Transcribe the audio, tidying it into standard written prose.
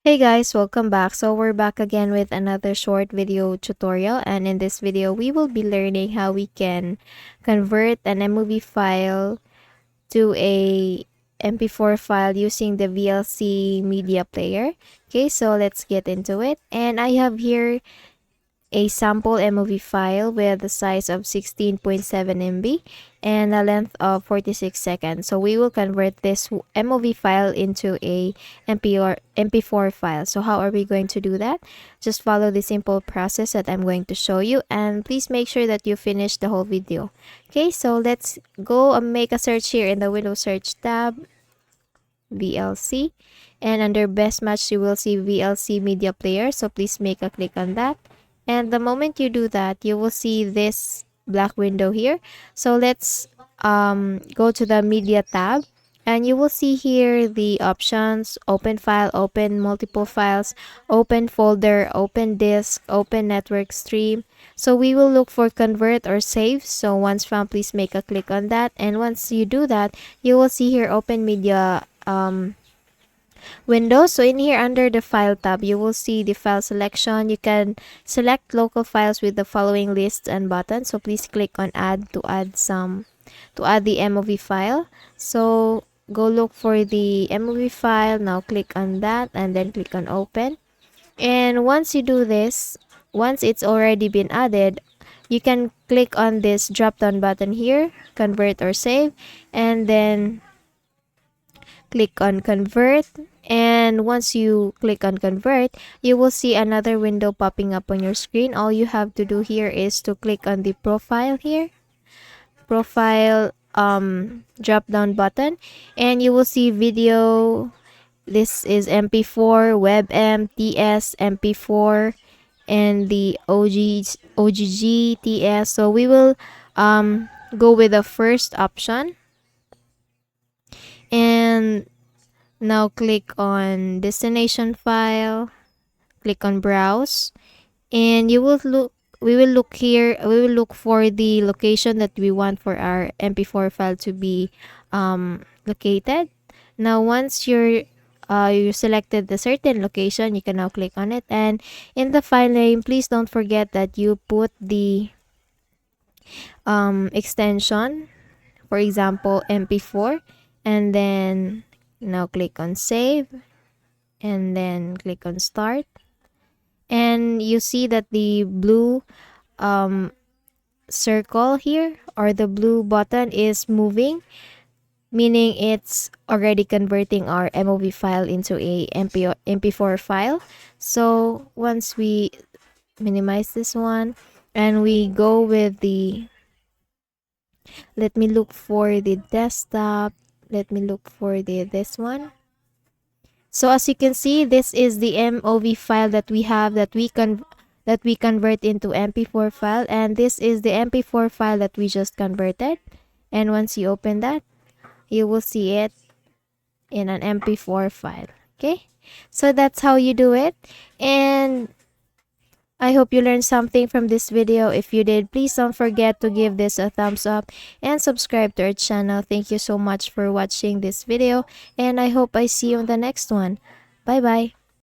Hey guys, welcome back. So we're back again with another short video tutorial, and in this video we will be learning how we can convert an MOV file to a MP4 file using the VLC Media Player. Okay, so let's get into it. And I have here a sample MOV file with a size of 16.7 MB and a length of 46 seconds. So we will convert this MOV file into a MP4 file. So how are we going to do that? Just follow the simple process that I'm going to show you, and please make sure that you finish the whole video. Okay, so let's go and make a search here in the Windows search tab, VLC, and under best match you will see VLC Media Player. So please make a click on that. And the moment you do that, you will see this black window here. So let's go to the media tab, and you will see here the options: open file, open multiple files, open folder, open disk, open network stream. So we will look for convert or save. So once found, please make a click on that. And once you do that, you will see here open media window. So in here under the file tab, you will see the file selection. You can select local files with the following lists and buttons. So please click on add to add the MOV file. So go look for the MOV file. Now click on that and then click on open. And once you do this, once it's already been added, you can click on this drop down button here, convert or save, and then click on convert. And once you click on convert, you will see another window popping up on your screen. All you have to do here is to click on the profile here, profile drop down button, and you will see video. This is MP4, WebM, TS, MP4, and the OGG, TS. So we will go with the first option. And now click on destination file, click on browse, and we will look for the location that we want for our MP4 file to be located. Now once you selected the certain location, you can now click on it, and in the file name, please don't forget that you put the extension, for example MP4, and then now click on save, and then click on start. And you see that the blue circle here, or the blue button, is moving, meaning it's already converting our MOV file into a MP4 file. So once we minimize this one and we go with the, let me look for the desktop, let me look for this one. So as you can see, this is the MOV file that we have, that we convert into MP4 file, and this is the MP4 file that we just converted. And once you open that, you will see it in an MP4 file. Okay, so that's how you do it, and I hope you learned something from this video. If you did, please don't forget to give this a thumbs up and subscribe to our channel. Thank you so much for watching this video, and I hope I see you on the next one. Bye bye.